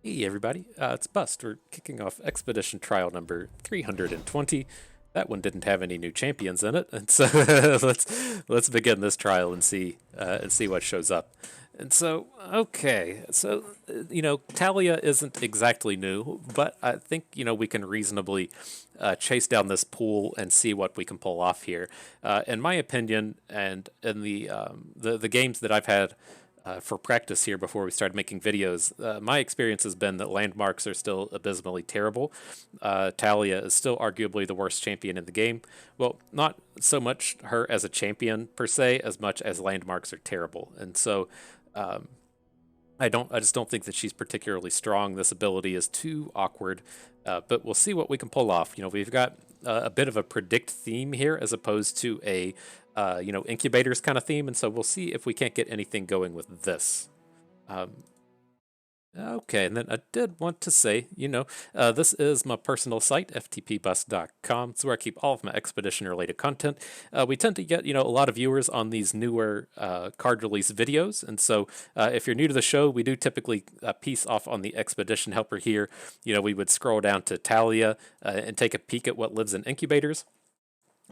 Hey everybody, it's Bust. We're kicking off expedition trial number 320. That one didn't have any new champions in it, and so let's begin this trial and see what shows up. And so, okay, so Talia isn't exactly new, but I think we can reasonably chase down this pool and see what we can pull off here. In my opinion, and in the games that I've had for practice here before we started making videos, my experience has been that landmarks are still abysmally terrible. Talia is still arguably the worst champion in the game. Well, not so much her as a champion per se, as much as landmarks are terrible. And so um, I just don't think that she's particularly strong. This ability is too awkward, but we'll see what we can pull off. We've got a bit of a predict theme here as opposed to a incubators kind of theme, and so we'll see if we can't get anything going with this. Um, Okay, and then I did want to say, this is my personal site, ftpbus.com. It's where I keep all of my expedition-related content. We tend to get, a lot of viewers on these newer card release videos, and so if you're new to the show, we do typically piece off on the expedition helper here. We would scroll down to Talia and take a peek at what lives in incubators.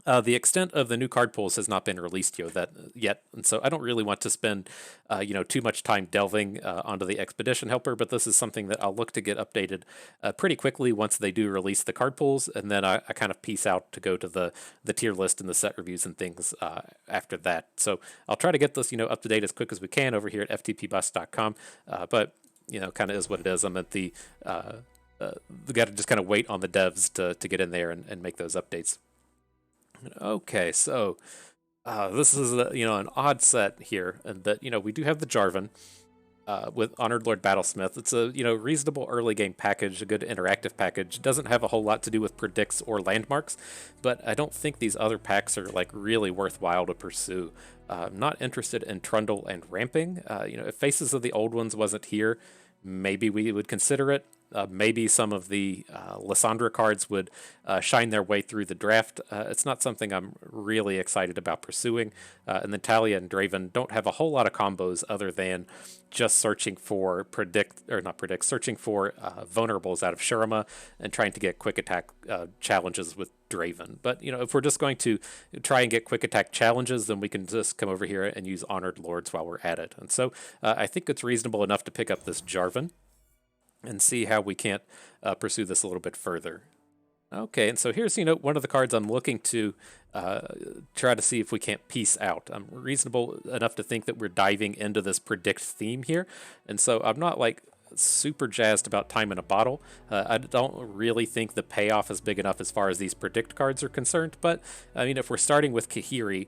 The extent of the new card pools has not been released yet, and so I don't really want to spend, too much time delving onto the expedition helper. But this is something that I'll look to get updated pretty quickly once they do release the card pools, and then I kind of piece out to go to the tier list and the set reviews and things after that. So I'll try to get this, up to date as quick as we can over here at ftpbus.com. But kind of is what it is. I'm at we got to just kind of wait on the devs to get in there and make those updates. Okay, so this is an odd set here, and that we do have the Jarvan with Honored Lord Battlesmith. It's a reasonable early game package, a good interactive package. Doesn't have a whole lot to do with predicts or landmarks, but I don't think these other packs are like really worthwhile to pursue. I'm not interested in Trundle and Ramping. If Faces of the Old Ones wasn't here, maybe we would consider it. Maybe some of the Lysandra cards would shine their way through the draft. It's not something I'm really excited about pursuing. And then Talia and Draven don't have a whole lot of combos other than just searching for searching for vulnerables out of Shurima and trying to get quick attack challenges with Draven. But if we're just going to try and get quick attack challenges, then we can just come over here and use Honored Lords while we're at it. And so I think it's reasonable enough to pick up this Jarvan and see how we can't pursue this a little bit further. Okay, and so here's one of the cards I'm looking to try to see if we can't piece out. I'm reasonable enough to think that we're diving into this predict theme here, and so I'm not like super jazzed about time in a bottle. I don't really think the payoff is big enough as far as these predict cards are concerned. But I mean, if we're starting with Kahiri,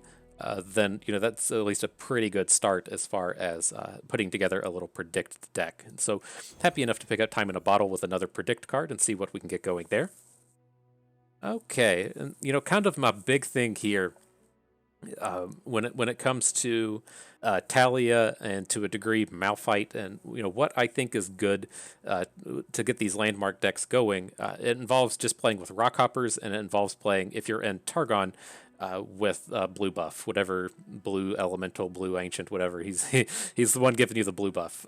then that's at least a pretty good start as far as putting together a little predict deck. And so happy enough to pick up time in a bottle with another predict card and see what we can get going there. Okay, and kind of my big thing here when it comes to Talia and to a degree Malphite and what I think is good to get these landmark decks going, it involves just playing with rockhoppers, and it involves playing, if you're in Targon, with blue buff, whatever blue elemental, blue ancient, whatever. He's the one giving you the blue buff,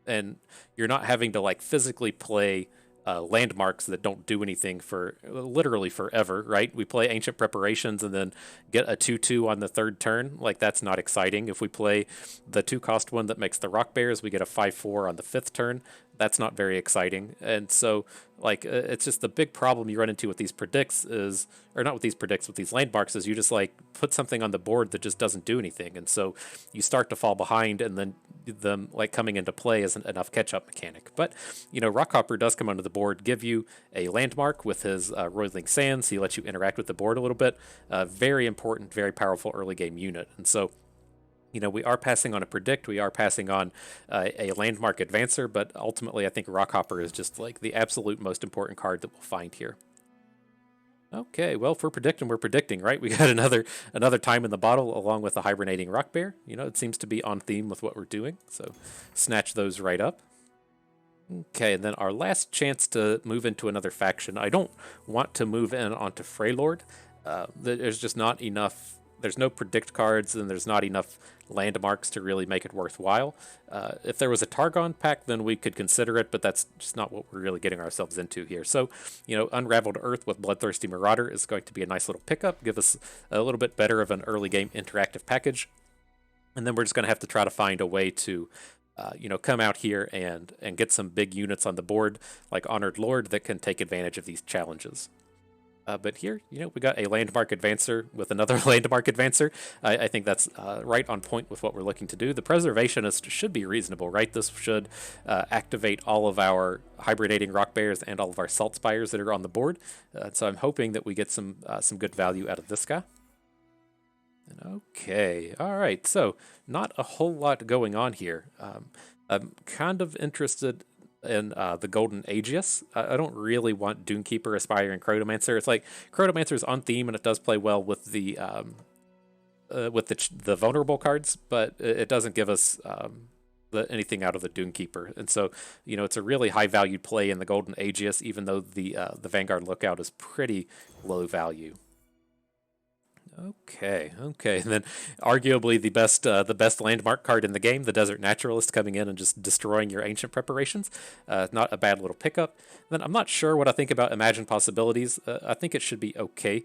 and you're not having to like physically play landmarks that don't do anything for literally forever, right? We play ancient preparations and then get a 2/2 on the third turn. Like, that's not exciting. If we play the 2-cost one that makes the rock bears, we get a 5/4 on the fifth turn. That's not very exciting. And so, like, it's just the big problem you run into with these predicts is, or not with these predicts, with these landmarks, is you just like put something on the board that just doesn't do anything. And so you start to fall behind, and then them like coming into play isn't enough catch-up mechanic. But Rockhopper does come onto the board, give you a landmark with his Roiling Sands. He lets you interact with the board a little bit. Very important, very powerful early game unit. And so we are passing on a predict, we are passing on a landmark advancer, but ultimately I think Rockhopper is just like the absolute most important card that we'll find here. Okay, well, if we're predicting, right? We got another time in the bottle along with the hibernating rock bear. It seems to be on theme with what we're doing, so snatch those right up. Okay, and then our last chance to move into another faction. I don't want to move in onto Freylord. There's just not enough there's no predict cards, and there's not enough landmarks to really make it worthwhile. If there was a Targon pack, then we could consider it, but that's just not what we're really getting ourselves into here. So, Unraveled Earth with Bloodthirsty Marauder is going to be a nice little pickup, give us a little bit better of an early game interactive package. And then we're just going to have to try to find a way to come out here and get some big units on the board, like Honored Lord, that can take advantage of these challenges. But here, we got a Landmark Advancer with another Landmark Advancer. I think that's right on point with what we're looking to do. The Preservationist should be reasonable, right? This should activate all of our Hibernating Rock Bears and all of our Salt Spires that are on the board. So I'm hoping that we get some good value out of this guy. Okay, all right, so not a whole lot going on here. I'm kind of interested in the Golden Aegis. I don't really want Dunekeeper, Aspiring Chronomancer. It's like Chronomancer's on theme and it does play well with the vulnerable cards, but it doesn't give us anything out of the Dunekeeper. And so, it's a really high valued play in the Golden Aegis, even though the Vanguard Lookout is pretty low value. Okay. And then arguably the best landmark card in the game, the Desert Naturalist, coming in and just destroying your ancient preparations. Not a bad little pickup. Then I'm not sure what I think about Imagine Possibilities. I think it should be okay.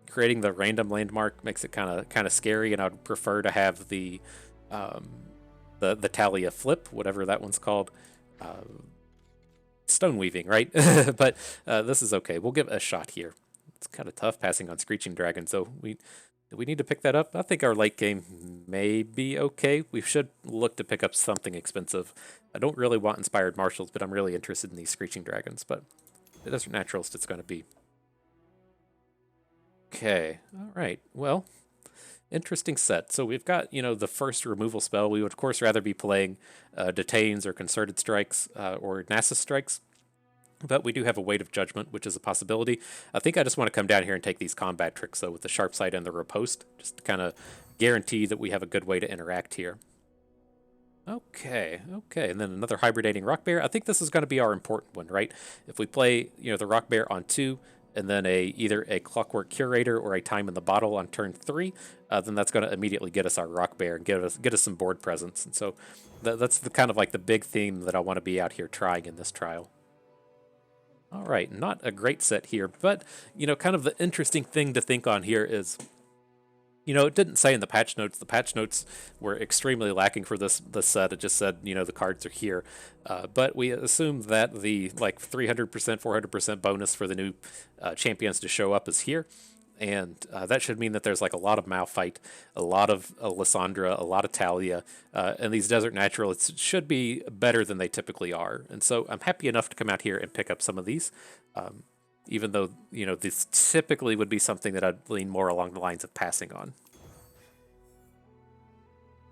Creating the random landmark makes it kind of scary, and I'd prefer to have the Taliyah flip, whatever that one's called. Stone weaving, right? But this is okay. We'll give it a shot here. It's kind of tough passing on Screeching Dragon, so do we need to pick that up? I think our late game may be okay. We should look to pick up something expensive. I don't really want Inspired Marshals, but I'm really interested in these Screeching Dragons, but the Desert Naturalist it's going to be. Okay, all right, well, interesting set. So we've got, the first removal spell. We would, of course, rather be playing Detains or Concerted Strikes or Nasus Strikes. But we do have a Weight of Judgment, which is a possibility. I think I just want to come down here and take these combat tricks, though, with the Sharp Sight and the Riposte, just to kind of guarantee that we have a good way to interact here. Okay, and then another Hibernating Rock Bear. I think this is going to be our important one, right? If we play, the Rock Bear on 2, and then either a Clockwork Curator or a Time in the Bottle on turn 3, then that's going to immediately get us our Rock Bear and get us some board presence. And so that's the kind of like the big theme that I want to be out here trying in this trial. All right, not a great set here, but, kind of the interesting thing to think on here is, it didn't say in the patch notes. The patch notes were extremely lacking for this set. It just said, the cards are here. But we assume that the, 300%, 400% bonus for the new champions to show up is here. And that should mean that there's a lot of Malphite, a lot of Lysandra, a lot of Taliyah, and these Desert Naturalists should be better than they typically are. And so I'm happy enough to come out here and pick up some of these, even though, this typically would be something that I'd lean more along the lines of passing on.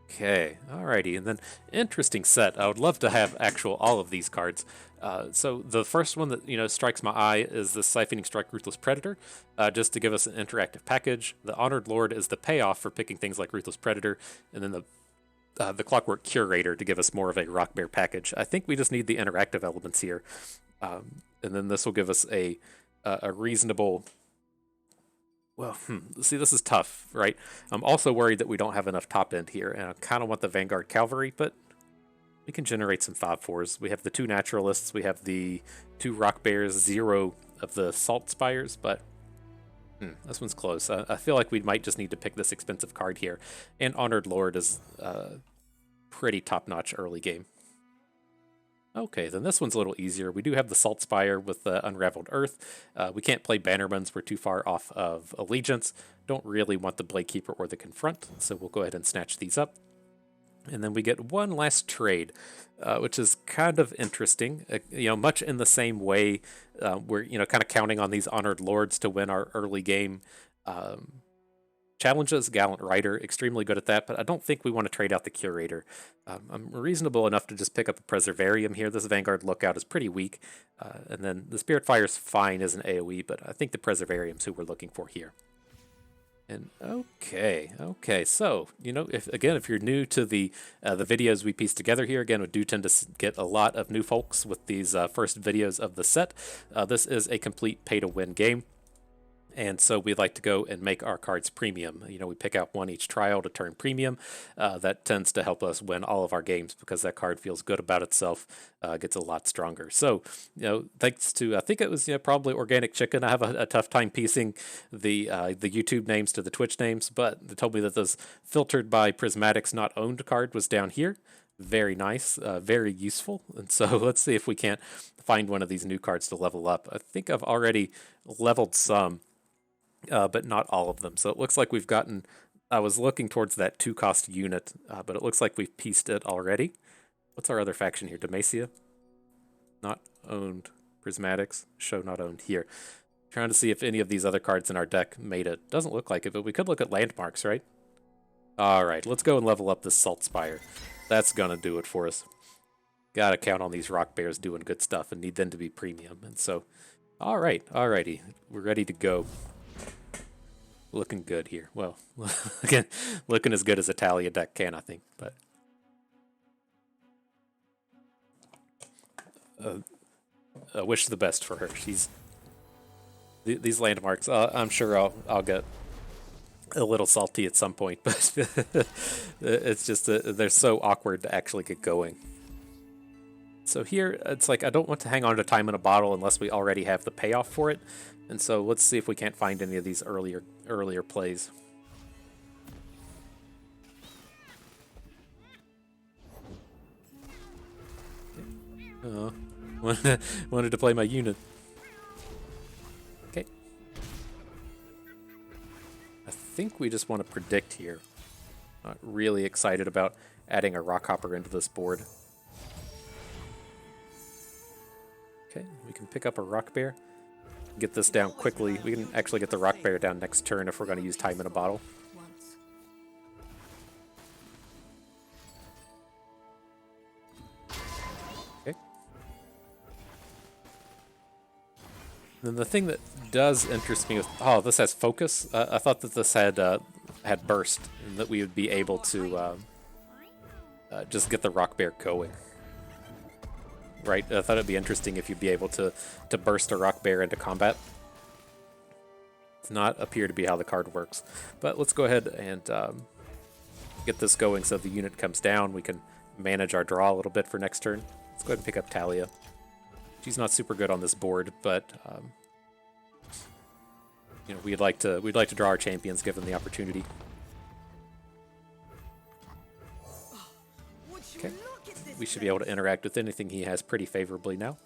Okay, alrighty, and then interesting set. I would love to have all of these cards. So the first one that strikes my eye is the Siphoning Strike Ruthless Predator, just to give us an interactive package. The Honored Lord is the payoff for picking things like Ruthless Predator, and then the Clockwork Curator to give us more of a Rock Bear package. I think we just need the interactive elements here, and then this will give us a reasonable. Well, see, this is tough, right? I'm also worried that we don't have enough top end here, and I kind of want the Vanguard Cavalry, but we can generate some 5/4s. We have the 2 Naturalists, we have the 2 Rock Bears, 0 of the Salt Spires, but this one's close. I feel like we might just need to pick this expensive card here, and Honored Lord is pretty top-notch early game. Okay, then this one's a little easier. We do have the Salt Spire with the Unraveled Earth. We can't play Bannermans. We're too far off of Allegiance. Don't really want the Blade Keeper or the Confront, so we'll go ahead and snatch these up. And then we get one last trade, which is kind of interesting. Much in the same way, we're kind of counting on these Honored Lords to win our early game challenges. Gallant Rider, extremely good at that, but I don't think we want to trade out the Curator. I'm reasonable enough to just pick up a Preservarium here. This Vanguard Lookout is pretty weak, and then the Spirit Fire's fine as an AoE, but I think the Preservarium's who we're looking for here. And okay, so, if you're new to the videos we piece together here, again, we do tend to get a lot of new folks with these first videos of the set. This is a complete pay-to-win game. And so we'd like to go and make our cards premium. You know, we pick out one each trial to turn premium. That tends to help us win all of our games because that card feels good about itself, gets a lot stronger. So, you know, thanks to, I think it was, you know, probably Organic Chicken. I have a tough time piecing the YouTube names to the Twitch names, but they told me that this filtered by Prismatics not owned card was down here. Very nice, very useful. And so let's see if we can't find one of these new cards to level up. I think I've already leveled some. But not all of them. So it looks like we've gotten, I was looking towards that 2-cost unit, but it looks like we've pieced it already. What's our other faction here? Demacia? Not owned. Prismatics? Show not owned here. Trying to see if any of these other cards in our deck made it. Doesn't look like it, but we could look at landmarks, right? Alright, let's go and level up this Salt Spire. That's gonna do it for us. Gotta count on these Rock Bears doing good stuff and need them to be premium. And so, alrighty. We're ready to go. Looking good here. Well, again, looking as good as a Taliyah deck can, I think. But I wish the best for her. She's these landmarks. I'm sure I'll get a little salty at some point, but it's just they're so awkward to actually get going. So here, it's like I don't want to hang on to time in a bottle unless we already have the payoff for it. And so let's see if we can't find any of these earlier plays. Wanted to play my unit. Okay. I think we just want to predict here. Not really excited about adding a Rockhopper into this board. Okay, we can pick up a Rock Bear. Get this down quickly. We can actually get the Rock Bear down next turn if we're going to use time in a bottle. Okay. Then the thing that does interest me with this has focus. I thought that this had burst and that we would be able to just get the Rock Bear going. Right, I thought it'd be interesting if you'd be able to burst a Rock Bear into combat. Does not appear to be how the card works. But let's go ahead and get this going so the unit comes down. We can manage our draw a little bit for next turn. Let's go ahead and pick up Taliyah. She's not super good on this board, but you know, we'd like to draw our champions given the opportunity. Okay. We should be able to interact with anything he has pretty favorably now.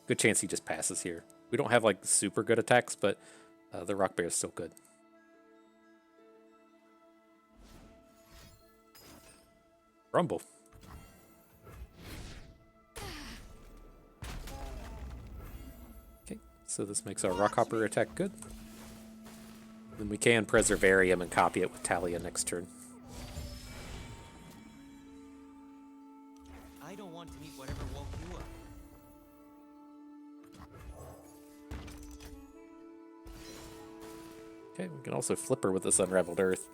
Good chance he just passes here. We don't have like super good attacks, but the Rock Bear is still good. Rumble. Okay, so this makes our Rockhopper attack good. Then we can Preservarium and copy it with Taliyah next turn. I don't want to meet whatever woke you up. Okay, we can also flip her with this Unraveled Earth.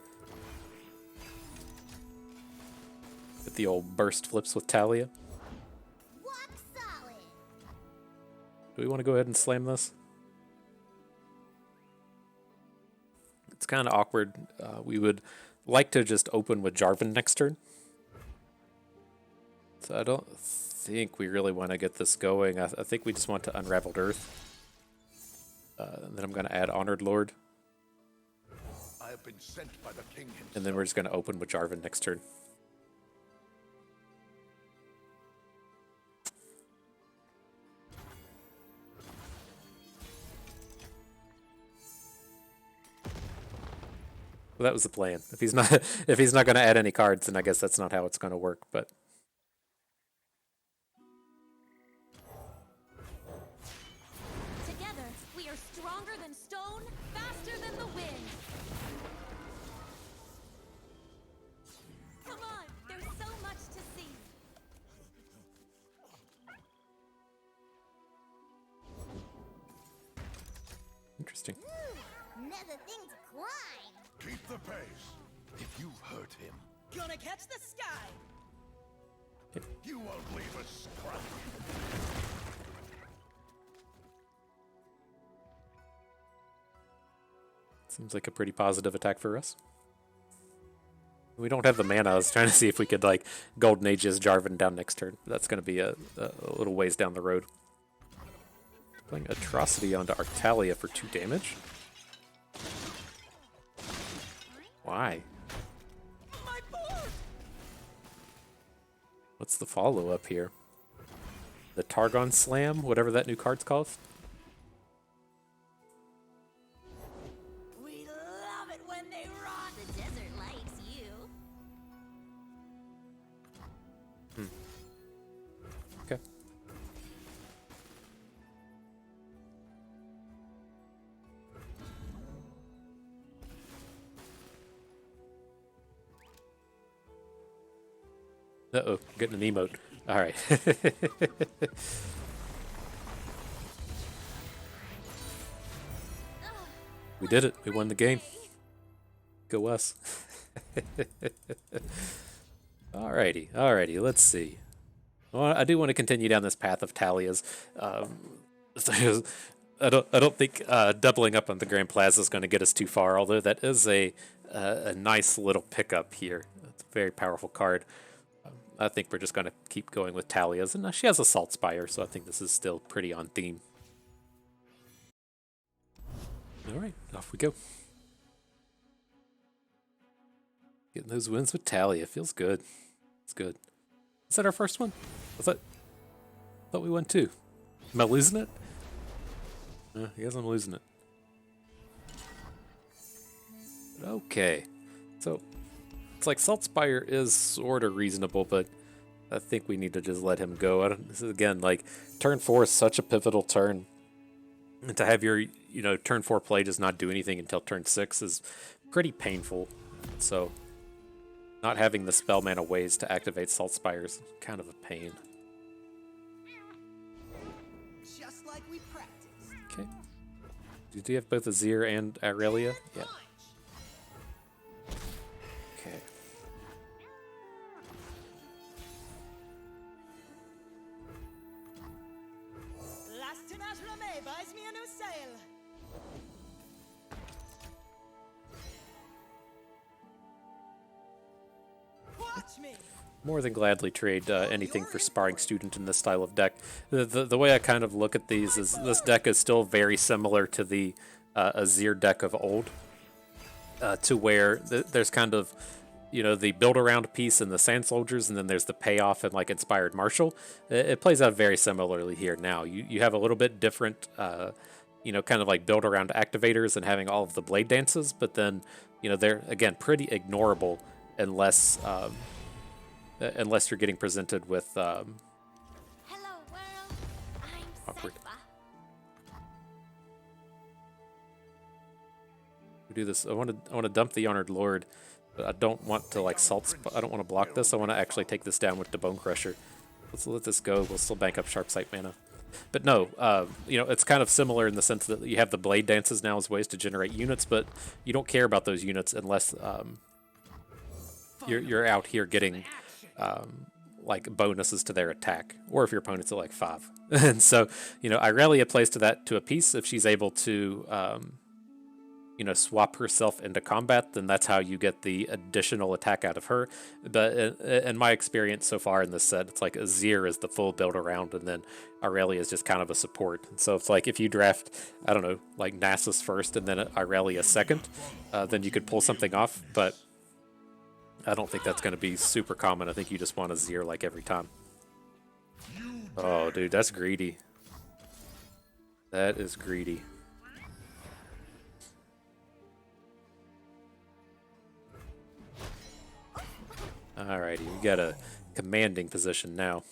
Get the old burst flips with Taliyah. Do we want to go ahead and slam this? It's kind of awkward. We would like to just open with Jarvan next turn. So I don't think we really want to get this going. I think we just want to Unraveled Earth. And then I'm going to add Honored Lord. I have been sent by the king himself. And then we're just going to open with Jarvan next turn. Well, that was the plan. If he's not going to add any cards, then I guess that's not how it's going to work. But together, we are stronger than stone, faster than the wind. Come on, there's so much to see. interesting. Another thing to climb. Keep the pace. If you hurt him, Gonna catch the sky! you won't leave a scrap. Seems like a pretty positive attack for us. We don't have the mana. I was trying to see if we could like Golden Age's Jarvan down next turn. That's going to be a little ways down the road. Playing Atrocity onto our Taliyah for 2 damage. Why? My board! What's the follow-up here? The Targon Slam, whatever that new card's called? We love it when they rot. The desert likes you. Okay. Uh-oh, getting an emote. All right. We did it. We won the game. Go us. Alrighty. Let's see. Well, I do want to continue down this path of Taliyahs. I don't think doubling up on the Grand Plaza is going to get us too far. Although that is a nice little pickup here. It's a very powerful card. I think we're just going to keep going with Taliyahs, and she has a Salt Spire, so I think this is still pretty on theme. All right, off we go. Getting those wins with Taliyah feels good. It's good. Is that our first one? I thought we won 2. Am I losing it? I guess I'm losing it. Okay, so it's like Salt Spire is sort of reasonable, but I think we need to just let him go. This is again like turn 4 is such a pivotal turn. And to have your, turn 4 play does not do anything until turn 6 is pretty painful. So, not having the spell mana ways to activate Salt Spire is kind of a pain. Just like we practiced. Okay. Do you have both Azir and Aurelia? Yeah. Okay. Buys me a new sail. Watch me. More than gladly trade anything for Sparring Student in this style of deck. The way I kind of look at these is this deck is still very similar to the Azir deck of old, to where there's kind of the build around piece and the Sand Soldiers, and then there's the payoff and like Inspired Marshal. It plays out very similarly here now. You have a little bit different, kind of like build around activators and having all of the blade dances, but then, they're again pretty ignorable unless you're getting presented with Hello, world. I'm awkward. Sypha. We do this. I want to dump the Honored Lord. But I don't want to like I don't want to block this. I want to actually take this down with the Bone Crusher. Let's let this go. We'll still bank up Sharp Sight mana. But no, it's kind of similar in the sense that you have the blade dances now as ways to generate units, but you don't care about those units unless you're out here getting like bonuses to their attack, or if your opponent's at like 5. And so Aurelia plays to that to a piece. If she's able to swap herself into combat, then that's how you get the additional attack out of her. But in my experience so far in this set, it's like Azir is the full build around, and then Aurelia is just kind of a support. So it's like if you draft, I don't know, like Nasus first and then Aurelia second, then you could pull something off. But I don't think that's going to be super common. I think you just want Azir like every time. Oh, dude, that's greedy. That is greedy. Alrighty, we got a commanding position now.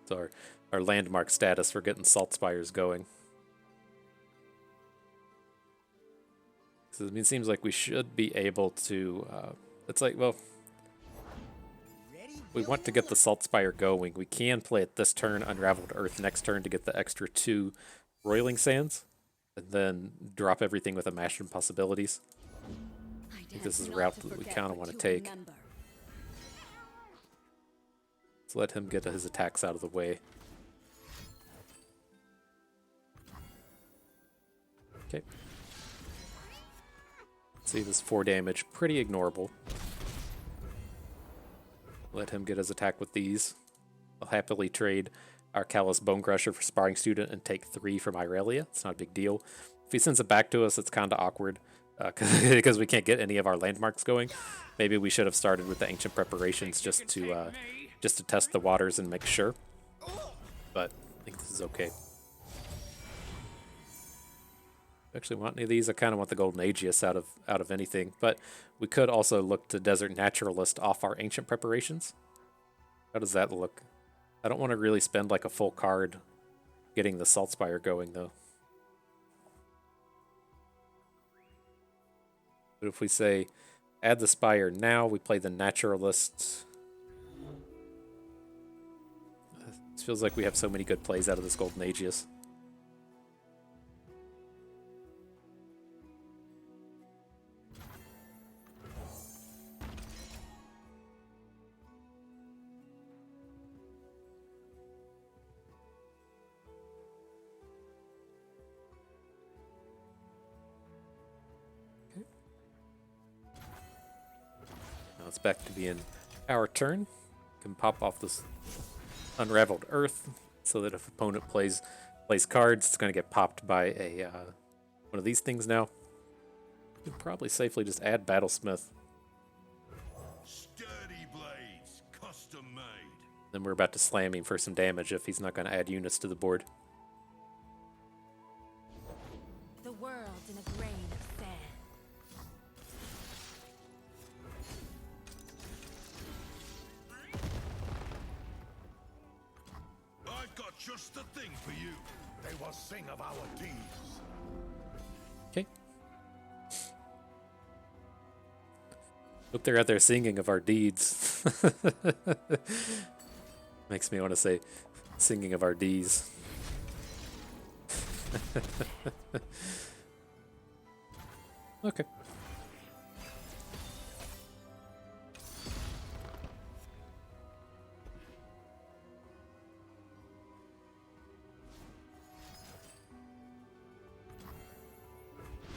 So our landmark status for getting Salt Spires going. So it seems like we should be able to, it's like, well, we want to get the Salt Spire going. We can play it this turn, Unraveled Earth next turn to get the extra 2 Roiling Sands, and then drop everything with a Mash Impossibilities. I think this is a route that we kind of want to take. Let's let him get his attacks out of the way. Okay. See, this 4 damage, pretty ignorable. Let him get his attack with these. I'll happily trade our Callous Bone Crusher for Sparring Student and take 3 from Irelia. It's not a big deal. If he sends it back to us, it's kind of awkward because we can't get any of our landmarks going. Maybe we should have started with the Ancient Preparations just to test the waters and make sure. But I think this is okay. Actually want any of these. I kind of want the Golden Aegis out of anything, but we could also look to Desert Naturalist off our Ancient Preparations. How does that look? I don't want to really spend like a full card getting the Salt Spire going though. But if we say add the Spire now, we play the Naturalist. It feels like we have so many good plays out of this Golden Aegis. Now it's back to being our turn. Can pop off this Unraveled Earth so that if opponent plays cards, it's going to get popped by a one of these things now. We could probably safely just add Battlesmith. Sturdy blades, custom made. Then we're about to slam him for some damage if he's not going to add units to the board. The world's in a grain of sand. I've got just the thing for you. They will sing of our deeds. Okay. Hope they're out there singing of our deeds. Makes me want to say singing of our D's. Okay.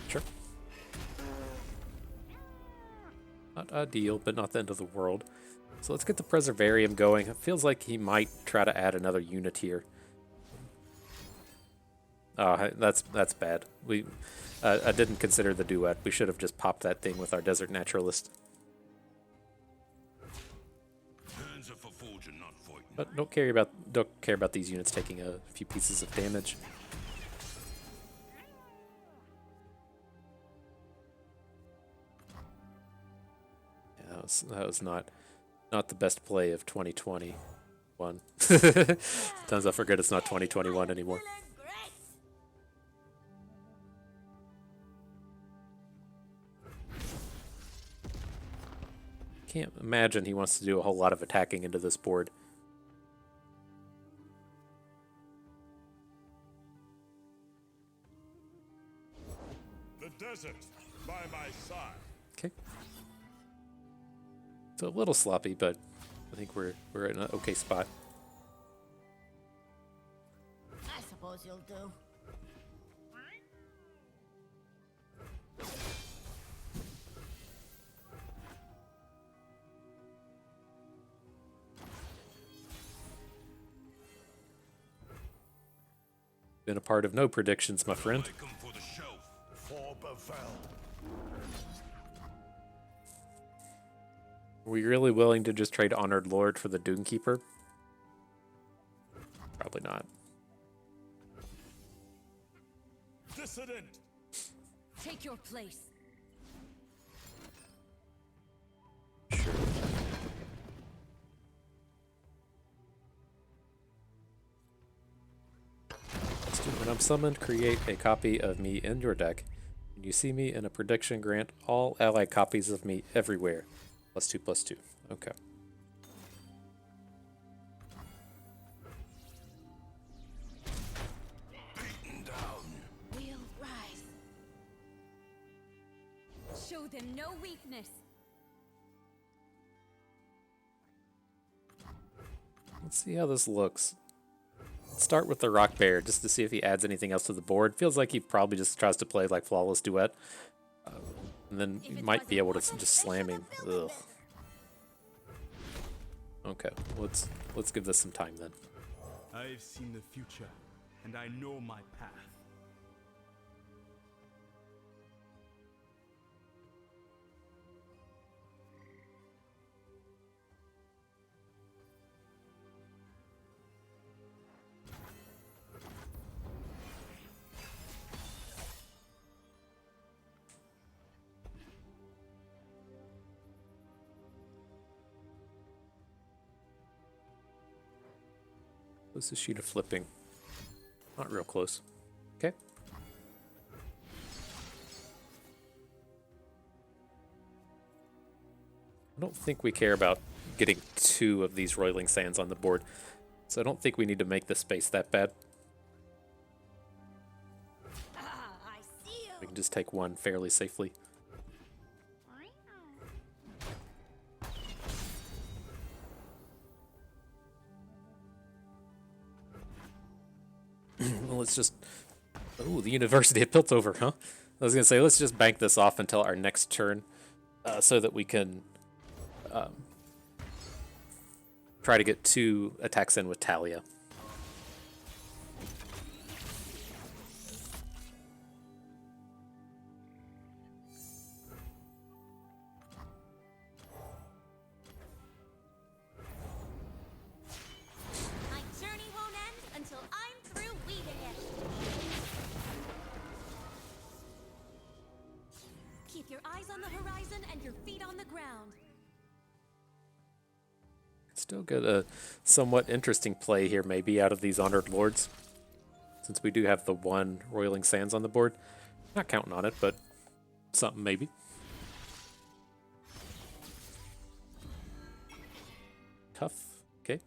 Sure. Not ideal, but not the end of the world. So let's get the Preservarium going. It feels like he might try to add another unit here. Oh, that's bad. I didn't consider the duet. We should have just popped that thing with our Desert Naturalist. Hands are for forging, not fighting. But don't care about these units taking a few pieces of damage. Yeah, that was not the best play of 2021. Sometimes I forget it's not 2021 anymore. Can't imagine he wants to do a whole lot of attacking into this board. The desert by my side. Okay. So a little sloppy, but I think we're in an okay spot. I suppose you'll do. Been a part of no predictions, my friend. Take 'em for the shelf. For Befell. Are we really willing to just trade Honored Lord for the Doomkeeper? Probably not. Dissident. Take your place. Sure. When I'm summoned, create a copy of me in your deck. When you see me in a prediction, grant all allied copies of me everywhere. +2/+2. Okay. Beaten down. We'll rise. Show them no weakness. Let's see how this looks. start with the Rock Bear just to see if he adds anything else to the board. Feels like he probably just tries to play like Flawless Duet. And then you might be able to just slamming. Ugh. Okay, let's give this some time then. I've seen the future, and I know my path. Closest sheet of flipping. Not real close. Okay. I don't think we care about getting 2 of these Roiling Sands on the board, so I don't think we need to make the space that bad. I see you. We can just take 1 fairly safely. Well, let's just... Oh, the University of Piltover, huh? I was going to say, let's just bank this off until our next turn so that we can try to get 2 attacks in with Taliyah. My journey won't end until I'm through weaving it. Keep your eyes on the horizon and your feet on the ground. Still get a somewhat interesting play here, maybe, out of these Honored Lords. Since we do have the 1 Roiling Sands on the board. Not counting on it, but something maybe. Tough. Okay.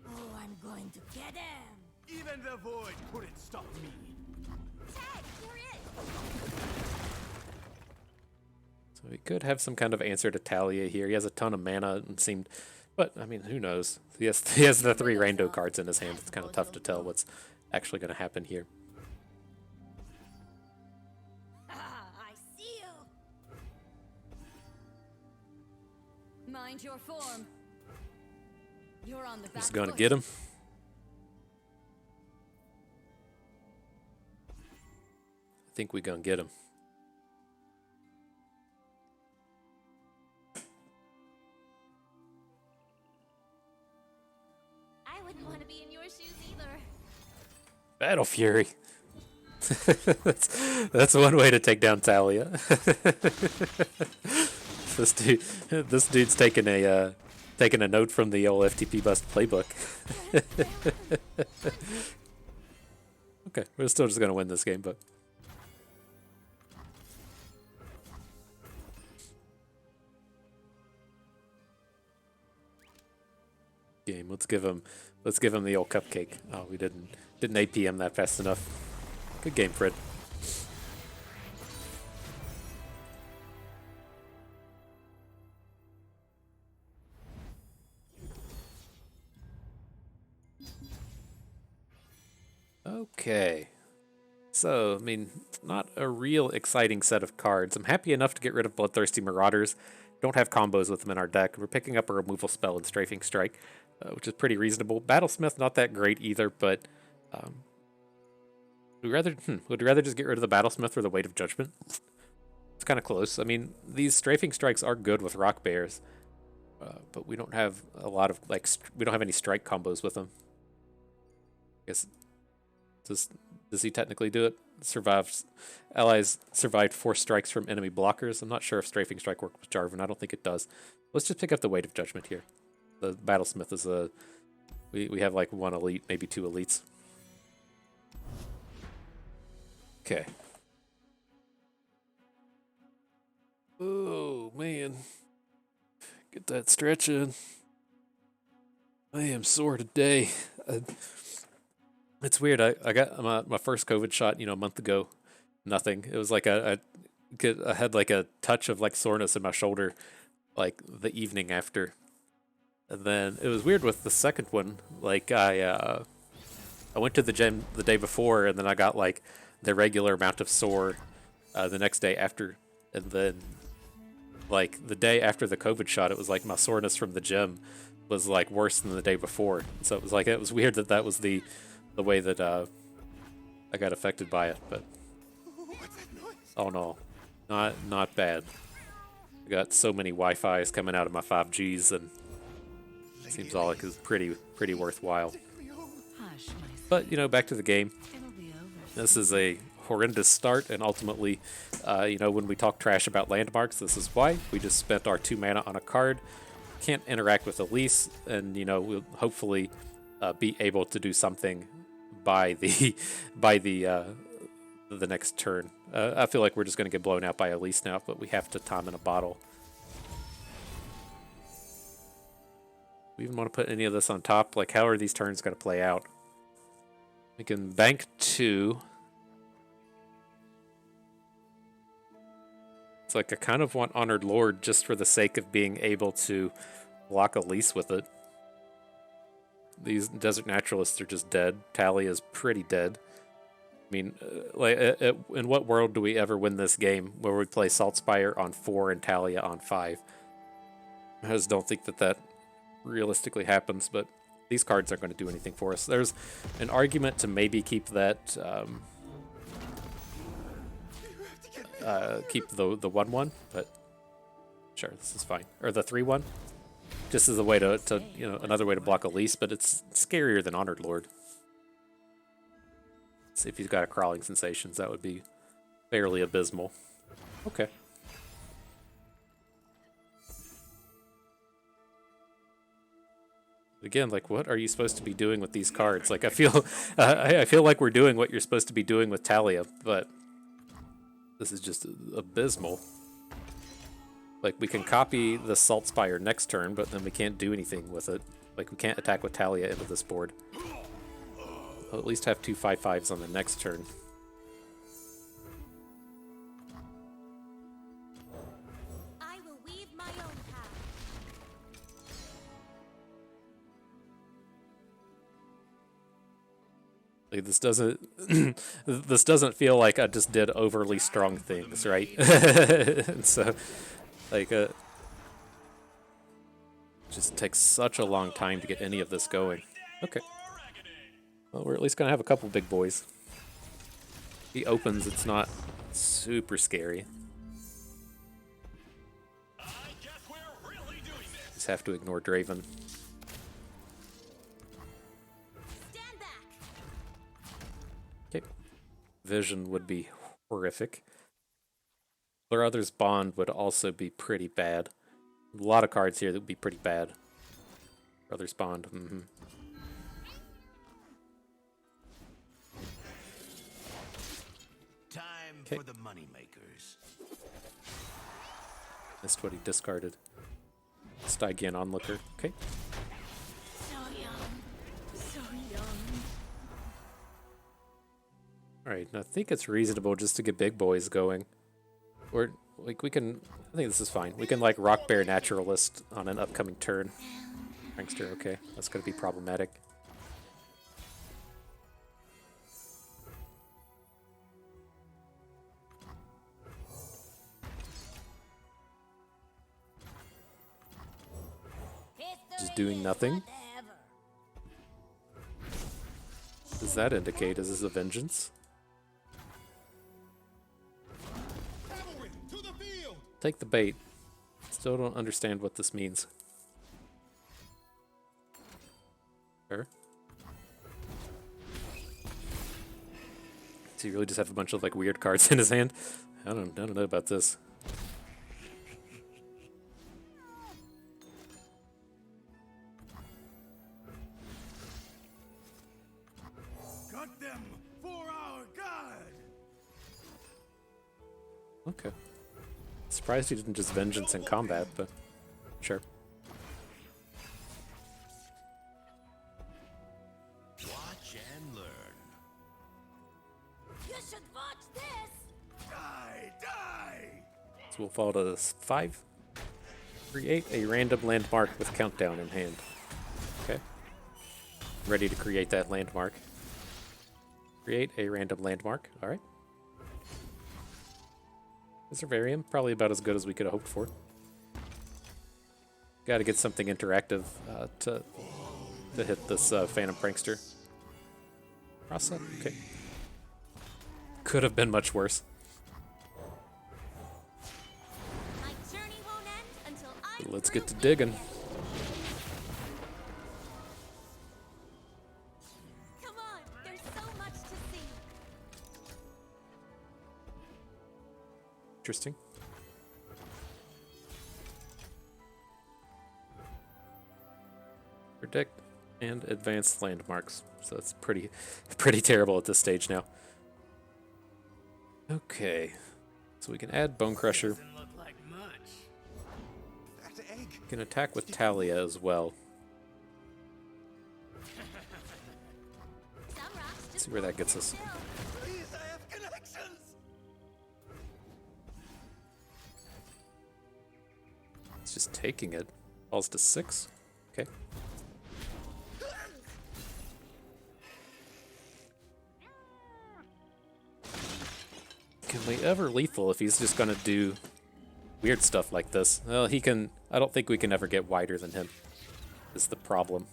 Oh, I'm going to get him. Even the void couldn't stop me. Tag, you're it. So he could have some kind of answer to Taliyah here. He has a ton of mana and seemed... But, I mean, who knows? He has the 3 Rando cards in his hand. It's kind of tough to tell what's actually going to happen here. I see you. Mind your form. You're on the back Just going to foot. get him. I think we're going to get him. I wouldn't want to be in your shoes either. Battle Fury. that's one way to take down Taliyah. This dude's taking a note from the old FTP Bust playbook. Okay, we're still just gonna win this game, but game. Let's give him the old cupcake. Oh, we didn't APM that fast enough. Good game, Fred. Okay. So, I mean, not a real exciting set of cards. I'm happy enough to get rid of Bloodthirsty Marauders. Don't have combos with them in our deck. We're picking up a removal spell and Strafing Strike, which is pretty reasonable. Battlesmith, not that great either, but would you rather just get rid of the Battlesmith or the Weight of Judgment? It's kind of close. I mean, these Strafing Strikes are good with Rock Bears, but we don't have a lot of, like, we don't have any strike combos with them. I guess, does he technically do it? Allies survived 4 strikes from enemy blockers. I'm not sure if Strafing Strike worked with Jarvan. I don't think it does. Let's just pick up the Weight of Judgment here. The Battlesmith is a... We have like 1 elite, maybe 2 elites. Okay. Oh, man. Get that stretch in. I am sore today. It's weird. I got my first COVID shot, a month ago. Nothing. It was like I had like a touch of like soreness in my shoulder, like the evening after. And then it was weird with the second one. Like I went to the gym the day before, and then I got like the regular amount of sore the next day after, and then like the day after the COVID shot, it was like my soreness from the gym was like worse than the day before. So it was weird that that was the way that I got affected by it. But oh no, not bad. I got so many Wi-Fi's coming out of my 5Gs, and it seems all like is pretty worthwhile. Hush, my But you know, back to the game. it'll be over. This is a horrendous start, and ultimately, you know, when we talk trash about landmarks, this is why. We just spent our 2 mana on a card, can't interact with Elise, and you know, we'll hopefully be able to do something by the the next turn. I feel like we're just going to get blown out by Elise now, but we have to time in a bottle. We even want to put any of this on top? Like, how are these turns going to play out? We can bank 2. It's like I kind of want Honored Lord just for the sake of being able to block Elise with it. These Desert Naturalists are just dead. Taliyah is pretty dead. I mean, in what world do we ever win this game where we play Saltspire on 4 and Taliyah on 5? I just don't think that realistically happens, but these cards aren't going to do anything for us. There's an argument to maybe keep that, keep the 1/1, but sure, this is fine. Or the 3/1, just as a way to you know, another way to block Elise, but it's scarier than Honored Lord. See if he's got a Crawling Sensations, that would be fairly abysmal. Okay. Again, like, what are you supposed to be doing with these cards? Like, I feel, I feel like we're doing what you're supposed to be doing with Taliyah, but this is just abysmal. Like, we can copy the Saltspire next turn, but then we can't do anything with it. Like, we can't attack with Taliyah into this board. We'll at least have 2 5/5s on the next turn. I will weave my own path. Like, this doesn't this doesn't feel like I just did overly strong things, right? And so, like, just takes such a long time to get any of this going. Okay. Well, we're at least gonna have a couple big boys. He opens, it's not super scary. Just have to ignore Draven. Stand back. Okay. Vision would be horrific. Brother's Bond would also be pretty bad. A lot of cards here that would be pretty bad. Brother's Bond. Time Okay. for the moneymakers. Missed what he discarded. Stygian Onlooker. Okay. So young. So young. Alright, I think it's reasonable just to get big boys going. Or, like, we can... I think this is fine. We can, like, Rock Bear Naturalist on an upcoming turn. Prankster, okay. That's going to be problematic. Just doing nothing. What does that indicate? Is this a vengeance? Take the bait. Still don't understand what this means. Sure. Does he really just have a bunch of like weird cards in his hand? I don't know about this. Got them for our god. Okay. Surprised he didn't just vengeance in combat, but sure. Watch and learn. You should watch this. Die, die. So we'll fall to 5. Create a random landmark with countdown in hand. Okay. Ready to create that landmark. Create a random landmark. Alright. Reservarium, probably about as good as we could have hoped for. Got to get something interactive to hit this Phantom Prankster. Rasa? Okay. Could have been much worse. My journey won't end until I Let's get to prove digging. me. Come on, there's so much to see. Interesting. Predict and advanced landmarks. So it's pretty terrible at this stage now. Okay. So we can add Bone Crusher. Doesn't look like much. That egg. We can attack with Taliyah as well. Some rocks just See where that won't gets stand us. still. Please, I have connections. It's just taking it. Falls to 6. Okay. Can we ever lethal if he's just gonna do weird stuff like this? Well, he can. I don't think we can ever get wider than him, is the problem.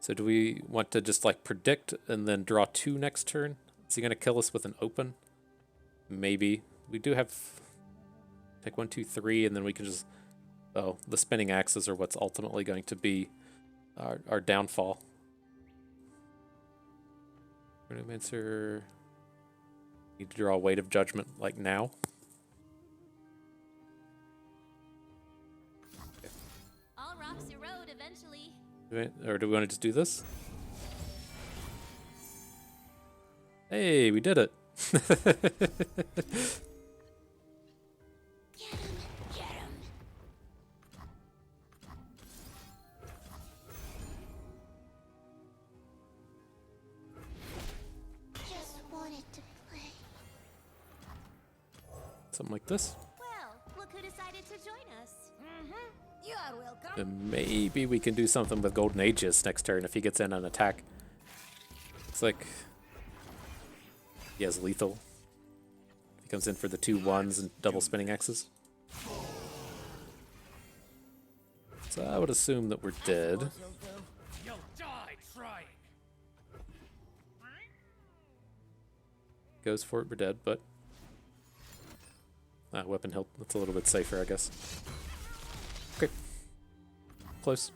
So do we want to just like predict and then draw 2 next turn? Is he gonna kill us with an open? Maybe. We do have take 1, 2, 3, and then we can just. Oh, the spinning axes are what's ultimately going to be our downfall. Runeterra. Need to draw a Weight of Judgment like now. All rocks erode eventually. Or do we want to just do this? Hey, we did it. Get him, get him. Just wanted to play. Something like this. Well, look who decided to join us. Mm-hmm. You are welcome. And maybe we can do something with Golden Aegis next turn if he gets in on attack. Looks like he has lethal. He comes in for the 2 1s and double spinning axes. So I would assume that we're dead. You'll die trying. Goes for it, we're dead, but weapon hilt, that's a little bit safer, I guess. Okay. Close.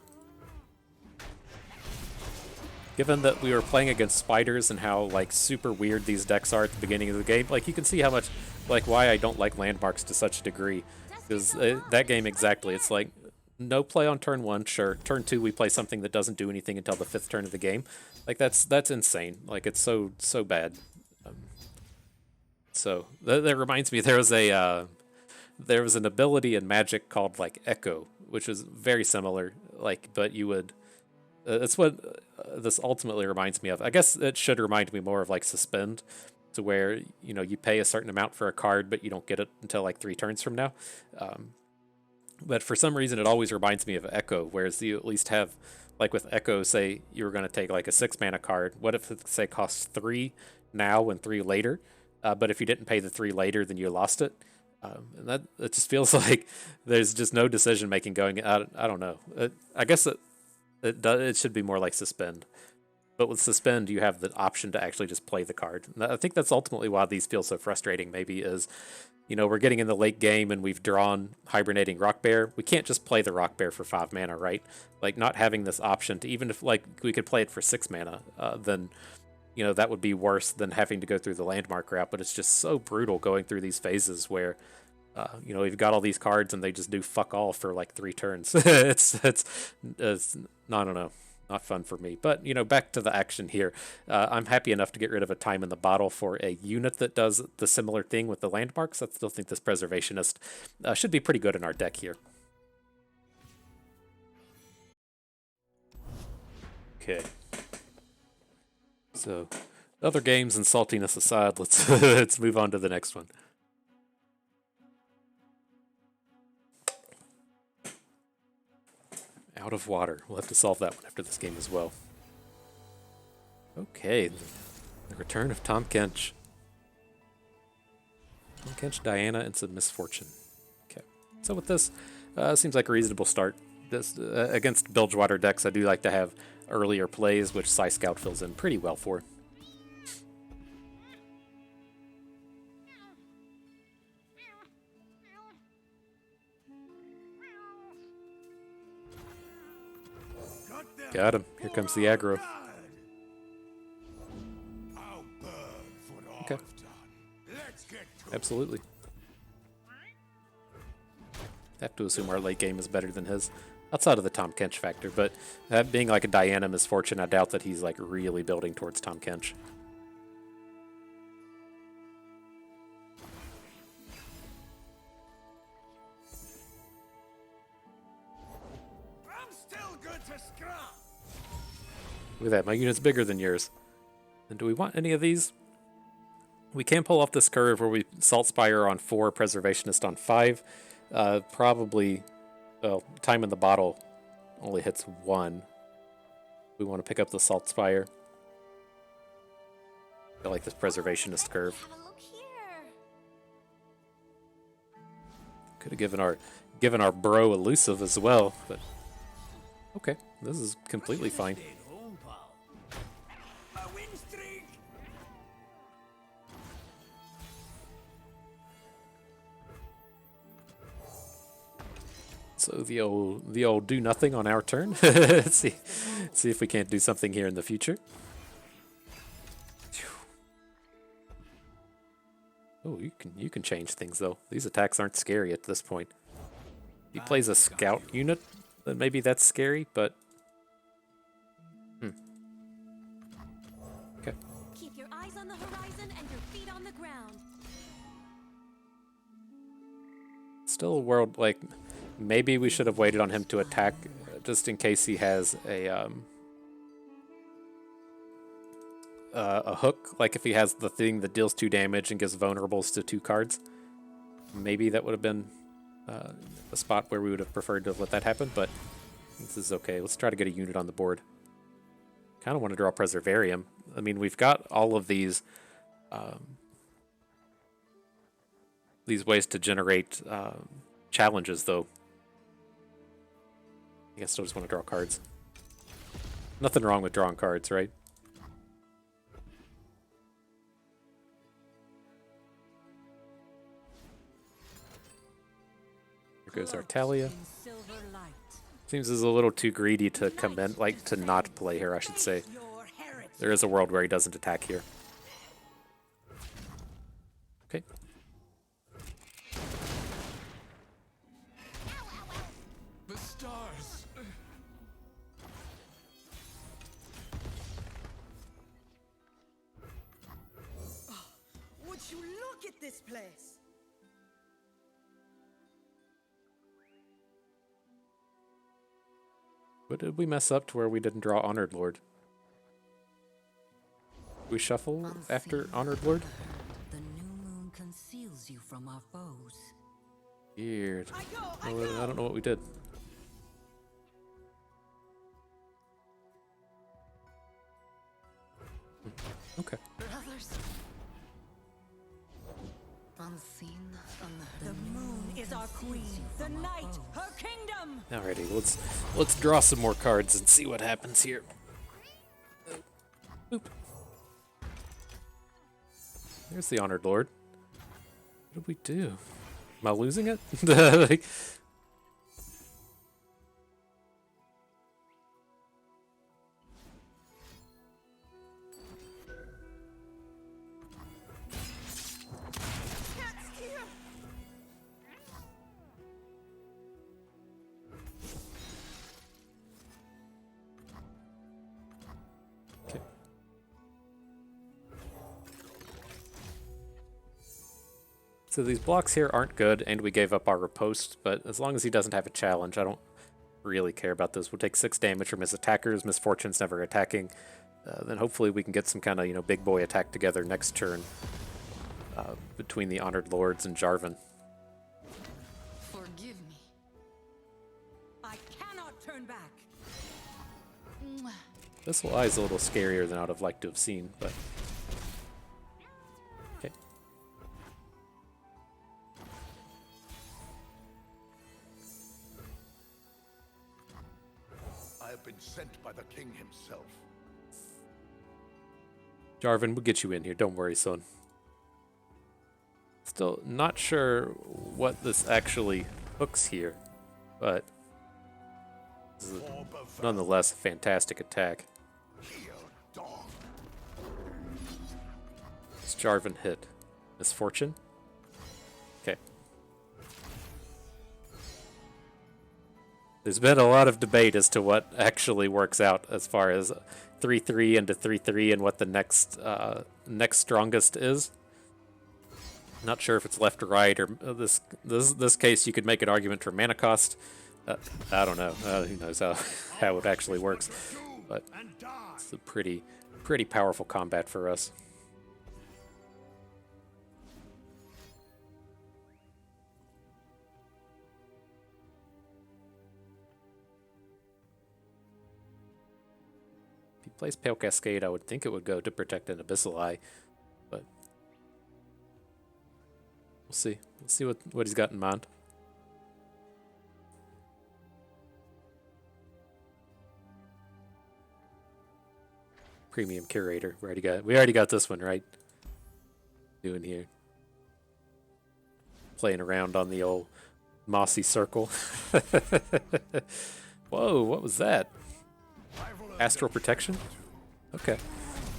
Given that we were playing against spiders and how like super weird these decks are at the beginning of the game, like you can see how much, like why I don't like landmarks to such a degree. Because that game exactly, it's like no play on turn 1, sure. Turn 2 we play something that doesn't do anything until the 5th turn of the game. Like that's insane. Like it's so bad. So that reminds me, there was an ability in Magic called like Echo, which was very similar. Like, but you would. That's what this ultimately reminds me of. I guess it should remind me more of like Suspend, to where you pay a certain amount for a card, but you don't get it until like 3 turns from now. But for some reason, it always reminds me of Echo, whereas you at least have, like with Echo, say you were going to take like a 6 mana card. What if it say costs 3 now and 3 later? But if you didn't pay the 3 later, then you lost it. And that it just feels like there's just no decision making going. I don't know. I guess it should be more like Suspend. But with Suspend, you have the option to actually just play the card. And I think that's ultimately why these feel so frustrating. Maybe is, we're getting in the late game and we've drawn Hibernating Rock Bear. We can't just play the Rock Bear for 5 mana, right? Like not having this option to, even if like we could play it for 6 mana, then that would be worse than having to go through the landmark route. But it's just so brutal going through these phases where, we've got all these cards and they just do fuck all for like 3 turns. it's I don't know, not fun for me. But back to the action here. I'm happy enough to get rid of a Time in the Bottle for a unit that does the similar thing with the landmarks. I still think this Preservationist should be pretty good in our deck here. Okay. So, other games and saltiness aside, let's let's move on to the next one. Out of water. We'll have to solve that one after this game as well. Okay, the return of Tahm Kench. Tahm Kench, Diana, and some Misfortune. Okay, so with this, seems like a reasonable start. This against Bilgewater decks, I do like to have earlier plays, which Psy Scout fills in pretty well for. Got him. Here comes the aggro. Okay. Absolutely. Have to assume our late game is better than his, outside of the Tahm Kench factor. But being like a Diana Misfortune, I doubt that he's like really building towards Tahm Kench. I'm still good to scrap. Look at that, my unit's bigger than yours. And do we want any of these? We can pull off this curve where we Salt Spire on 4, Preservationist on 5. Probably, well, Time in the Bottle only hits 1. We want to pick up the Salt Spire. I like this Preservationist curve. Have a look here. Could have given our bro Elusive as well, but okay, this is completely fine. A win streak. So the old do nothing on our turn. Let's see if we can't do something here in the future. Oh, you can change things though. These attacks aren't scary at this point. If he plays a scout unit, then maybe that's scary, but okay. Keep your eyes on the horizon and your feet on the ground. Still a world, like, maybe we should have waited on him to attack, just in case he has a hook. Like if he has the thing that deals 2 damage and gives vulnerables to 2 cards. Maybe that would have been a spot where we would have preferred to have let that happen, but this is okay. Let's try to get a unit on the board. Kind of want to draw Preservarium. I mean, we've got all of these ways to generate challenges, though. I guess I still just want to draw cards. Nothing wrong with drawing cards, right? Here goes our Taliyah. Seems is a little too greedy to comment, like to not play here, I should say. There is a world where he doesn't attack here. Okay. The stars. Would you look at this place? What did we mess up to where we didn't draw Honored Lord? We shuffle after Honored Lord? The new moon conceals you from our foes. Weird. I I don't know what we did. Okay. Brothers. Unseen, The moon is our queen. The night, her kingdom. Alrighty, let's draw some more cards and see what happens here. Boop. There's the Honored Lord. What did we do? Am I losing it? Like, Cat's here. okay. So these blocks here aren't good, and we gave up our riposte, but as long as he doesn't have a challenge, I don't really care about this. We'll take 6 damage from his attackers. Misfortune's never attacking. Then hopefully we can get some kind of, big boy attack together next turn between the Honored Lords and Jarvan. forgive me. I cannot turn back. This lie is a little scarier than I would have liked to have seen, but okay. I have been sent by the king himself. Jarvan, we'll get you in here. Don't worry, son. Still not sure what this actually hooks here, but this is nonetheless a fantastic attack. Here, dog. Does Jarvan hit? Misfortune? Okay. There's been a lot of debate as to what actually works out as far as 3-3 into 3-3 and what the next strongest is. Not sure if it's left or right, or this case you could make an argument for mana cost. I don't know. Who knows how it actually works, but it's a pretty powerful combat for us. If he plays Pale Cascade, I would think it would go to protect an Abyssal Eye, but we'll see. Let's see what he's got in mind. Premium Curator. We already got this one, right? Doing here. Playing around on the old mossy circle. Whoa, what was that? Astral Protection? Okay.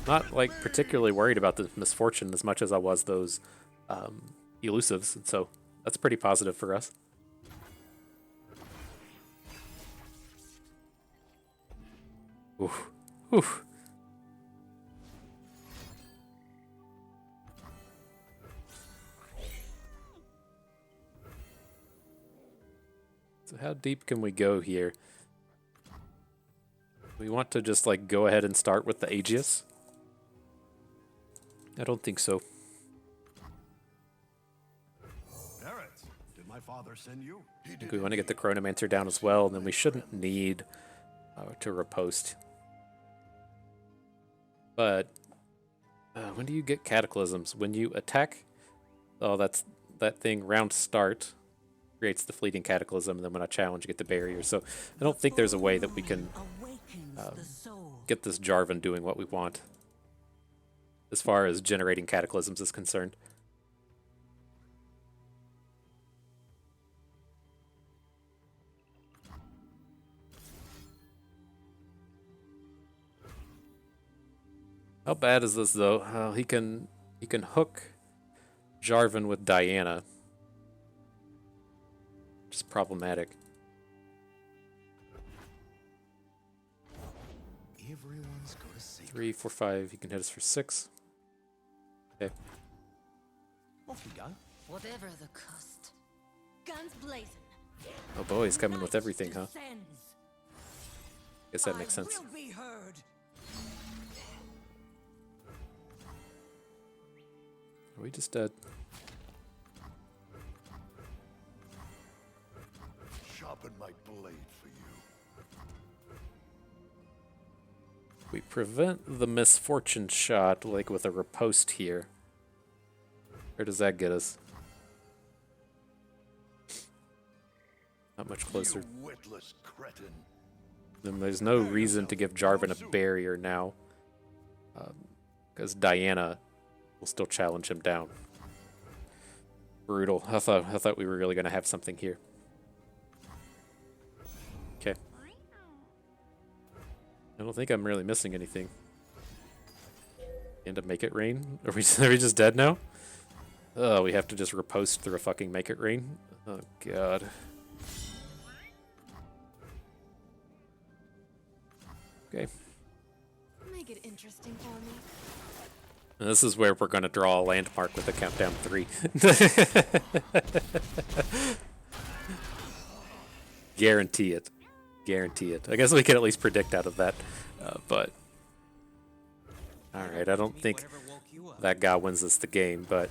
Not like particularly worried about the Misfortune as much as I was those elusives, and so that's pretty positive for us. Oof. Oof. So how deep can we go here? We want to just like go ahead and start with the Aegis? I don't think so. Did my father send you? I think we want to get the Chronomancer down as well, and then we shouldn't need to riposte. But when do you get Cataclysms? When you attack? Oh, that's that thing. Round start creates the fleeting Cataclysm, and then when I challenge, you get the barrier. So I don't think there's a way that we can get this Jarvan doing what we want as far as generating Cataclysms is concerned. How bad is this though? He can hook Jarvan with Diana. Which is problematic. Everyone's gonna see. 3, 4, 5. He can hit us for 6. Okay. Off you go. Whatever the cost. Guns blazing. Oh boy, he's coming with everything, huh? Guess that makes sense. Will be heard. Are we just dead? Sharpen my blade for you. We prevent the Misfortune shot, like with a riposte here. Where does that get us? Not much closer. You witless cretin. Then there's no reason to give Jarvan a barrier now. Because Diana will still challenge him down. Brutal. I thought we were really going to have something here. Okay. I don't think I'm really missing anything. End up Make It Rain? Are we just dead now? Oh, we have to just riposte through a fucking Make It Rain? Oh, God. Okay. Make it interesting for me. And this is where we're going to draw a landmark with a countdown 3. Guarantee it. Guarantee it. I guess we can at least predict out of that. But alright, I don't think that guy wins us the game, but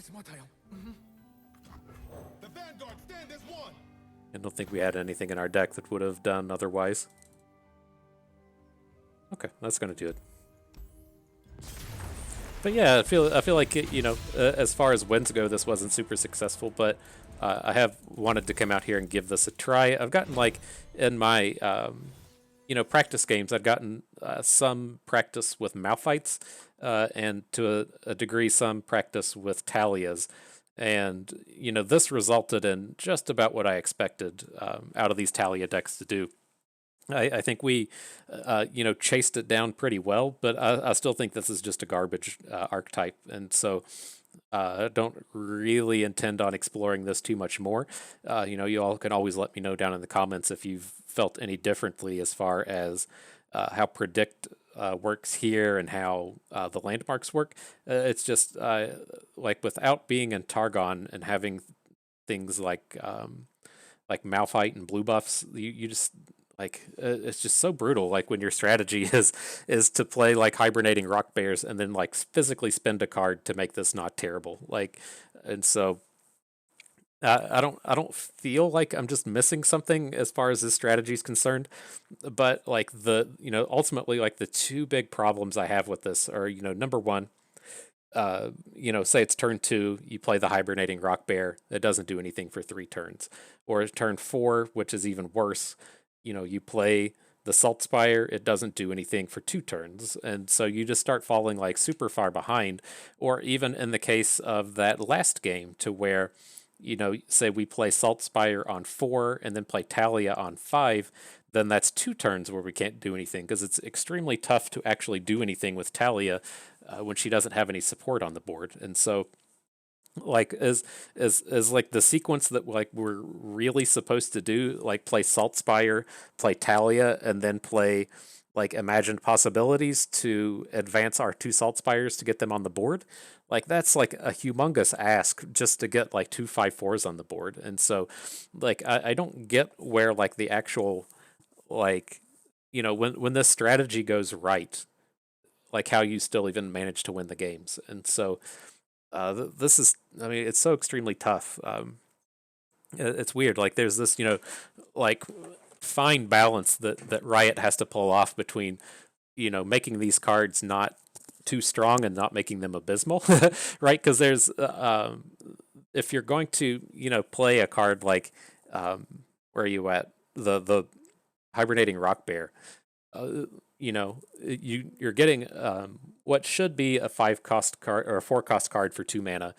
That's my tile. The Vanguard stand as one. I don't think we had anything in our deck that would have done otherwise. Okay, that's going to do it. But yeah, I feel like as far as wins go, this wasn't super successful. But I have wanted to come out here and give this a try. I've gotten like in my practice games, I've gotten some practice with Malphites, and to a degree some practice with Taliyahs. And this resulted in just about what I expected out of these Taliyah decks to do. I think we, chased it down pretty well, but I still think this is just a garbage archetype, and so I don't really intend on exploring this too much more. You all can always let me know down in the comments if you've felt any differently as far as how predict works here and how the landmarks work. It's just like without being in Targon and having things like Malphite and blue buffs, you just like it's just so brutal. Like when your strategy is to play like hibernating rock bears and then like physically spend a card to make this not terrible. Like, and so I don't feel like I'm just missing something as far as this strategy is concerned. But like ultimately like the two big problems I have with this are number one. Say it's turn 2, you play the hibernating rock bear. It doesn't do anything for 3 turns. Or turn 4, which is even worse, you play the Salt Spire. It doesn't do anything for 2 turns. And so you just start falling like super far behind. Or even in the case of that last game to where, say we play Salt Spire on 4 and then play Taliyah on 5, then that's 2 turns where we can't do anything because it's extremely tough to actually do anything with Taliyah when she doesn't have any support on the board. And so like as like the sequence that like we're really supposed to do, like play Salt Spire, play Taliyah, and then play like Imagined Possibilities to advance our 2 Salt Spires to get them on the board. Like that's like a humongous ask just to get like 2 5/4s on the board. And so like I don't get where like the actual like when this strategy goes right, like how you still even manage to win the games. And so this is, I mean, it's so extremely tough. It's weird. Like there's this, like fine balance that Riot has to pull off between, making these cards not too strong and not making them abysmal, right? Because there's, if you're going to, play a card like, where are you at? The hibernating rock bear. You're getting what should be a 5-cost card or a 4-cost card for 2 mana.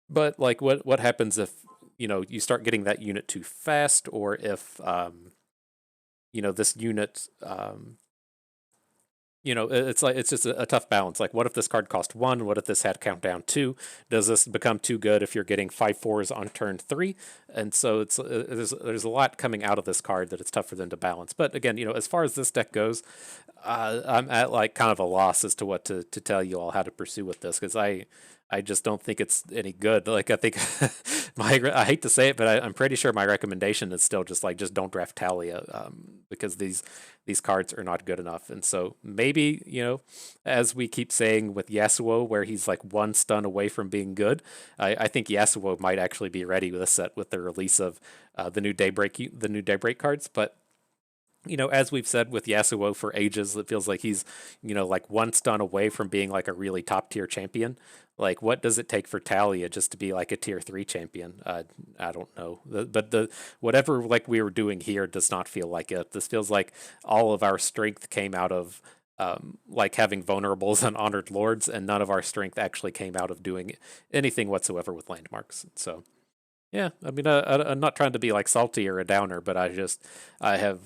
But like what happens if you start getting that unit too fast, or if this unit it's like it's just a tough balance. Like what if this card cost 1? What if this had countdown 2? Does this become too good if you're getting 5/4s on turn 3? And so it's there's a lot coming out of this card that it's tough for them to balance. But again, as far as this deck goes, I'm at like kind of a loss as to what to tell you all how to pursue with this, because I just don't think it's any good. Like I think I hate to say it, but I'm pretty sure my recommendation is still just don't draft Taliyah, because these cards are not good enough. And so maybe, as we keep saying with Yasuo, where he's like 1 stun away from being good, I think Yasuo might actually be ready with a set with the release of the new Daybreak cards. But as we've said with Yasuo for ages, it feels like he's, like 1 stun away from being like a really top tier champion. Like, what does it take for Taliyah just to be like a tier 3 champion? I don't know. But whatever like we were doing here does not feel like it. This feels like all of our strength came out of like having vulnerables and honored lords, and none of our strength actually came out of doing anything whatsoever with landmarks. So yeah, I mean, I'm not trying to be like salty or a downer, but I have,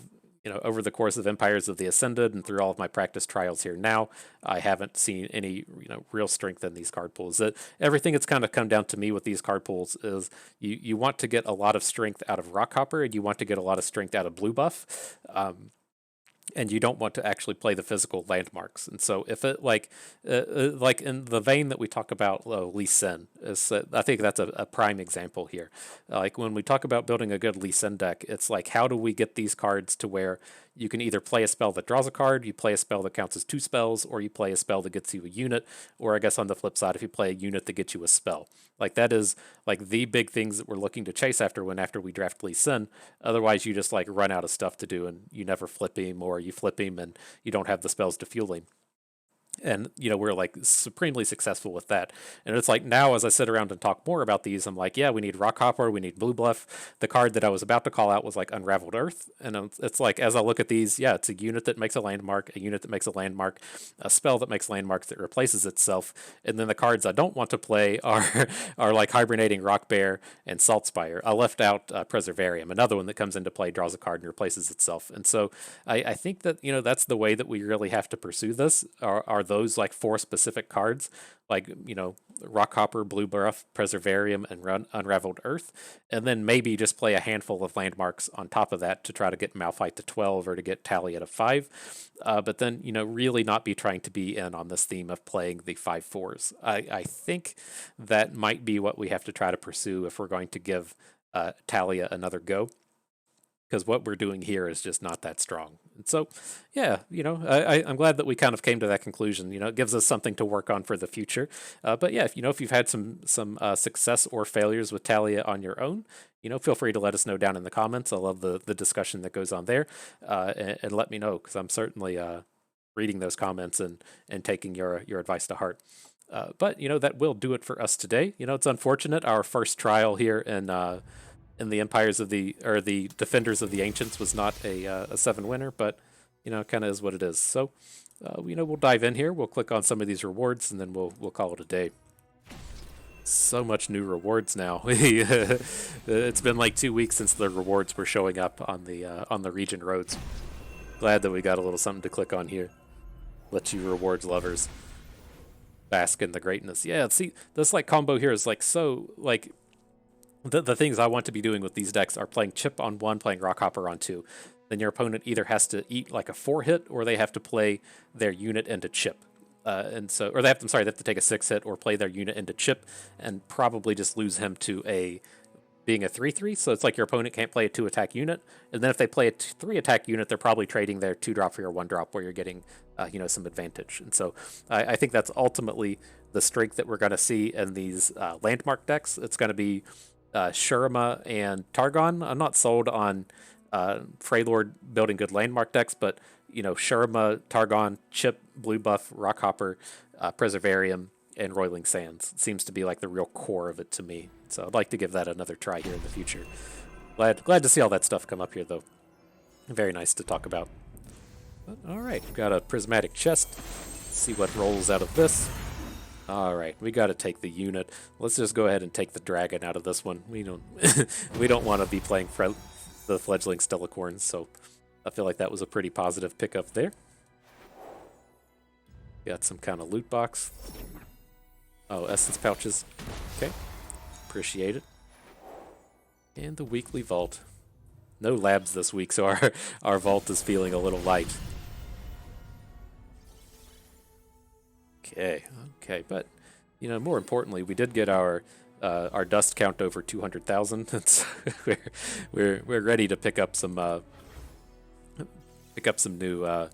over the course of Empires of the Ascended and through all of my practice trials here now, I haven't seen any, real strength in these card pools. Everything that's kind of come down to me with these card pools is you want to get a lot of strength out of Rockhopper, and you want to get a lot of strength out of Blue Buff. and you don't want to actually play the physical landmarks. And so if it like in the vein that we talk about Lee Sin, I think that's a prime example here. Like when we talk about building a good Lee Sin deck, it's like how do we get these cards to where you can either play a spell that draws a card, you play a spell that counts as 2 spells, or you play a spell that gets you a unit, or I guess on the flip side, if you play a unit that gets you a spell. Like that is like the big things that we're looking to chase after we draft Lee Sin. Otherwise, you just like run out of stuff to do and you never flip him, or you flip him and you don't have the spells to fuel him. And we're like supremely successful with that. And it's like now as I sit around and talk more about these, I'm like, yeah, we need Rockhopper, we need Blue Bluff. The card that I was about to call out was like Unraveled Earth, and it's like as I look at these, yeah, it's a unit that makes a landmark, a unit that makes a landmark, a spell that makes landmarks that replaces itself. And then the cards I don't want to play are like Hibernating Rock Bear and Saltspire. I left out Preservarium, another one that comes into play, draws a card and replaces itself. And so I think that that's the way that we really have to pursue this. Are those like 4 specific cards, like Rockhopper, Blue Bluff, Preservarium, and Unraveled Earth, and then maybe just play a handful of landmarks on top of that to try to get Malphite to 12 or to get Taliyah to 5, but then really not be trying to be in on this theme of playing the 5/4s. I think that might be what we have to try to pursue if we're going to give Taliyah another go, because what we're doing here is just not that strong. And so, yeah, I'm glad that we kind of came to that conclusion. It gives us something to work on for the future. But yeah, if you've had some success or failures with Taliyah on your own, feel free to let us know down in the comments. I love the discussion that goes on there, and let me know, because I'm certainly reading those comments and taking your advice to heart. But that will do it for us today. It's unfortunate our first trial here in the the Defenders of the Ancients was not a 7 winner, but kind of is what it is. So we'll dive in here. We'll click on some of these rewards, and then we'll call it a day. So much new rewards now. It's been like 2 weeks since the rewards were showing up on the region roads. Glad that we got a little something to click on here. Let you rewards lovers bask in the greatness. Yeah, see, this like combo here is like so like. The things I want to be doing with these decks are playing Chip on 1, playing Rockhopper on 2. Then your opponent either has to eat like a 4-hit, or they have to play their unit into Chip. Or they have to take a 6-hit or play their unit into Chip, and probably just lose him to being a 3/3. So it's like your opponent can't play a 2-attack unit, and then if they play a 3-attack unit, they're probably trading their 2-drop for your 1-drop, where you're getting some advantage. And so I think that's ultimately the strength that we're going to see in these landmark decks. It's going to be Shurima and Targon. I'm not sold on Freylord building good landmark decks, but Shurima, Targon, Chip, Blue Buff, Rockhopper, Preservarium, and Roiling Sands seems to be like the real core of it to me. So I'd like to give that another try here in the future. Glad to see all that stuff come up here, though. Very nice to talk about. But, all right, we've got a prismatic chest. Let's see what rolls out of this. All right, we got to take the unit. Let's just go ahead and take the dragon out of this one. We don't we don't want to be playing the fledgling Stellacorns, so I feel like that was a pretty positive pickup there. Got some kind of loot box. Oh, essence pouches. Okay, appreciate it. And the weekly vault. No labs this week, so our vault is feeling a little light. Okay, but more importantly, we did get our dust count over 200,000. So we're ready to pick up some new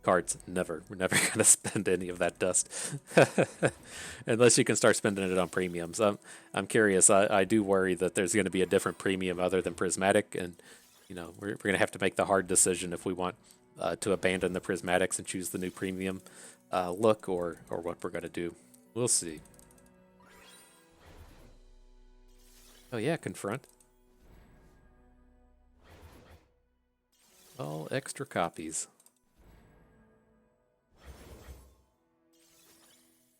cards. We're never gonna spend any of that dust unless you can start spending it on premiums. I'm curious. I do worry that there's going to be a different premium other than prismatic, and we're gonna have to make the hard decision if we want to abandon the prismatics and choose the new premium look, or what we're gonna do. We'll see. Oh yeah, confront. All extra copies.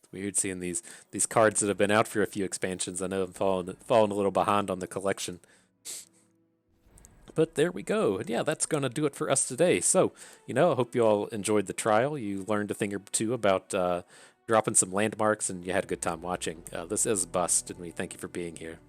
It's weird seeing these cards that have been out for a few expansions. I know I'm falling a little behind on the collection. But there we go. And yeah, that's going to do it for us today. So, I hope you all enjoyed the trial. You learned a thing or two about dropping some landmarks, and you had a good time watching. This is Bust, and we thank you for being here.